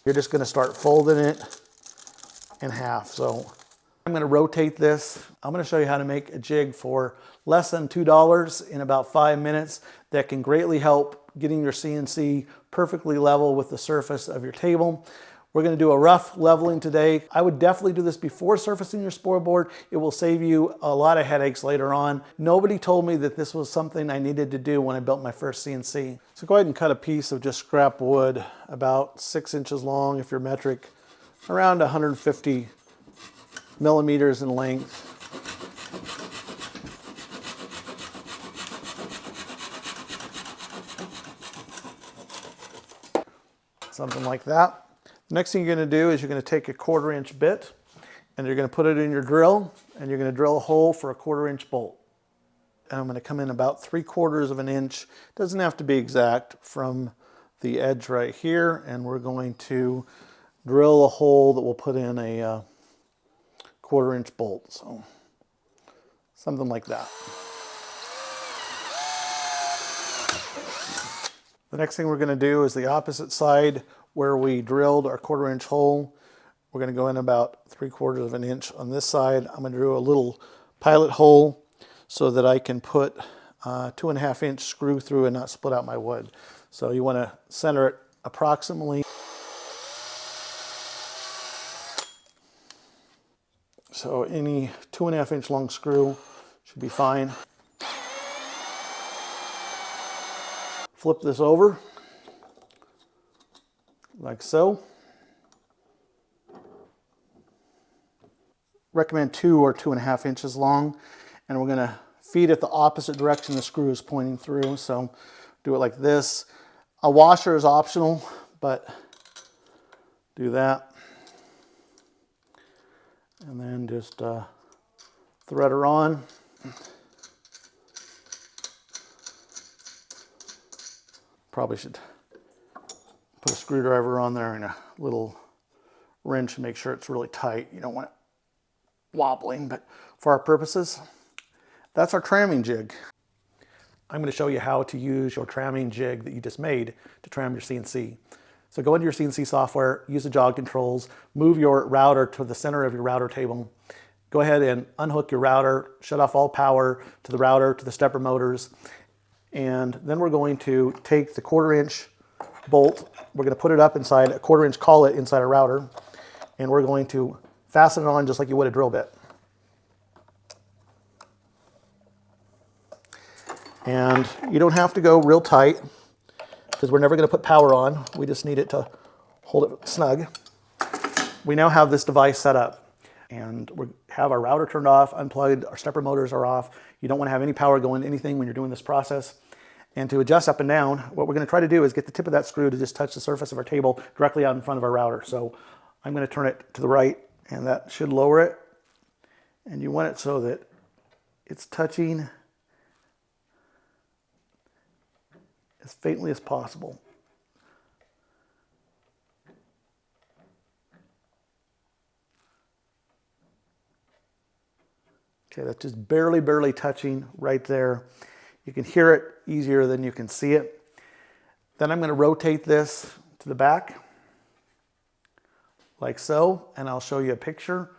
You're just going to start folding it in half. So I'm going to rotate this. I'm going to show you how to make a jig for less than $2 in about 5 minutes that can greatly help getting your CNC perfectly level with the surface of your table. We're going to do a rough leveling today. I would definitely do this before surfacing your spoilboard. It will save you a lot of headaches later on. Nobody told me that this was something I needed to do when I built my first CNC. So go ahead and cut a piece of just scrap wood about 6 inches long if you're metric, around 150 millimeters in length. Something like that. Next thing you're going to do is you're going to take a 1/4 inch bit and you're going to put it in your drill and you're going to drill a hole for a 1/4 inch bolt. And I'm going to come in about 3/4 of an inch. Doesn't have to be exact from the edge right here, and we're going to drill a hole that we'll put in a 1/4 inch bolt. So something like that. The next thing we're going to do is the opposite side where we drilled our 1/4 inch hole. We're going to go in about 3/4 of an inch on this side. I'm going to do a little pilot hole so that I can put a 2.5 inch screw through and not split out my wood. So you want to center it approximately. So any 2.5 inch long screw should be fine. Flip this over like so. Recommend 2 or 2.5 inches long, and we're going to feed it the opposite direction the screw is pointing through. So do it like this. A washer is optional, but do that. And then just thread her on. Probably should put a screwdriver on there and a little wrench and make sure it's really tight. You don't want it wobbling, but for our purposes, that's our tramming jig. I'm going to show you how to use your tramming jig that you just made to tram your CNC. So go into your CNC software, use the jog controls, move your router to the center of your router table. Go ahead and unhook your router, shut off all power to the router, to the stepper motors. And then we're going to take the 1/4 inch bolt, we're going to put it up inside a 1/4 inch collet inside a router, and we're going to fasten it on just like you would a drill bit. And you don't have to go real tight because we're never going to put power on. We just need it to hold it snug. We now have this device set up, and we have our router turned off, unplugged, our stepper motors are off. You don't want to have any power going to anything when you're doing this process. And to adjust up and down, what we're going to try to do is get the tip of that screw to just touch the surface of our table directly out in front of our router. So I'm going to turn it to the right, and that should lower it. And you want it so that it's touching as faintly as possible. Okay, that's just barely touching right there. You can hear it easier than you can see it. Then I'm going to rotate this to the back like so, and I'll show you a picture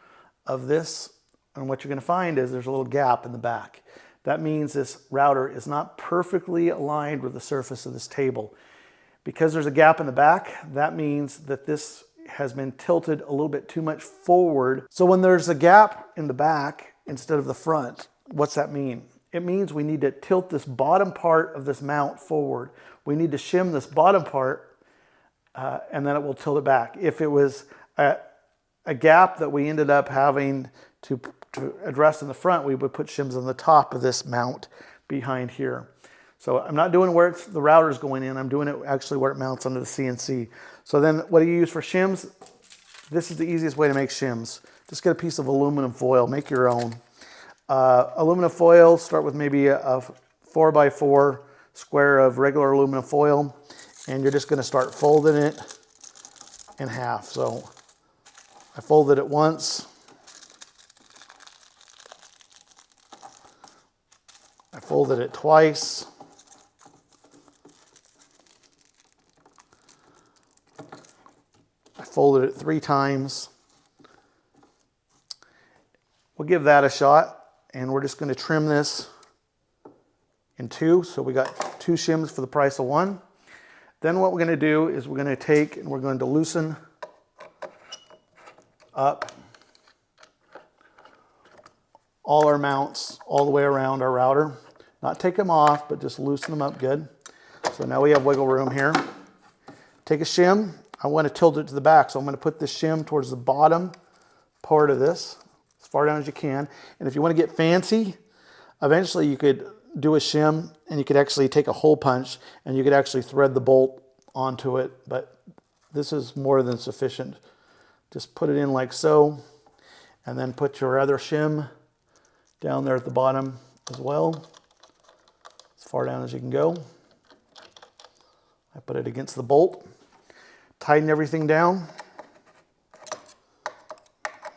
of this. And what you're going to find is there's a little gap in the back. That means this router is not perfectly aligned with the surface of this table. Because there's a gap in the back, that means that this has been tilted a little bit too much forward. So when there's a gap in the back instead of the front, what's that mean? It means we need to tilt this bottom part of this mount forward. We need to shim this bottom part and then it will tilt it back. If it was a gap that we ended up having to address in the front, we would put shims on the top of this mount behind here. So I'm not doing where the router is going in, I'm doing it actually where it mounts onto the CNC. So then what do you use for shims? This is the easiest way to make shims. Just get a piece of aluminum foil, make your own. Aluminum foil, start with maybe a 4x4 square of regular aluminum foil, and you're just going to start folding it in half. So I folded it once. I folded it twice. folded it 3 times. We'll give that a shot, and we're just going to trim this in 2. So we got 2 shims for the price of 1. Then what we're going to do is we're going to take and we're going to loosen up all our mounts all the way around our router. Not take them off, but just loosen them up good. So now we have wiggle room here. Take a shim. I want to tilt it to the back, so I'm going to put this shim towards the bottom part of this, as far down as you can. And if you want to get fancy, eventually you could do a shim and you could actually take a hole punch and you could actually thread the bolt onto it, but this is more than sufficient. Just put it in like so, and then put your other shim down there at the bottom as well, as far down as you can go. I put it against the bolt. Tighten everything down.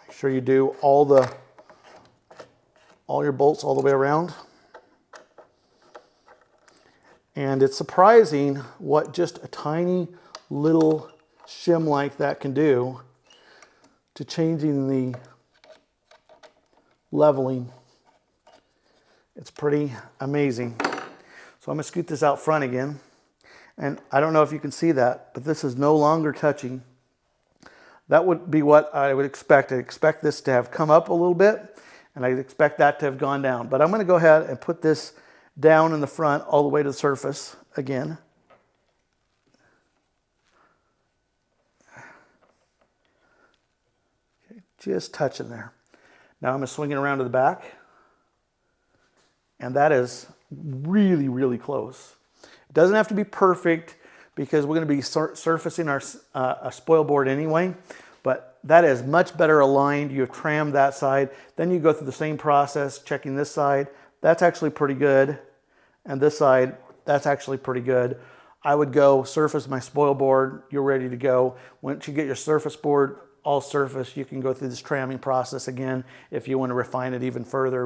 Make sure you do all your bolts all the way around. And it's surprising what just a tiny little shim like that can do to changing the leveling. It's pretty amazing. So I'm going to scoot this out front again. And I don't know if you can see that, but this is no longer touching. That would be what I would expect. I expect this to have come up a little bit, and I expect that to have gone down. But I'm going to go ahead and put this down in the front all the way to the surface again. Okay, just touching there. Now I'm going to swing it around to the back. And that is really, really close. It doesn't have to be perfect because we're going to be surfacing our spoil board anyway, but that is much better aligned. You have trammed that side. Then you go through the same process, checking this side. That's actually pretty good. And this side, that's actually pretty good. I would go surface my spoil board. You're ready to go. Once you get your surface board all surfaced, you can go through this tramming process again if you want to refine it even further.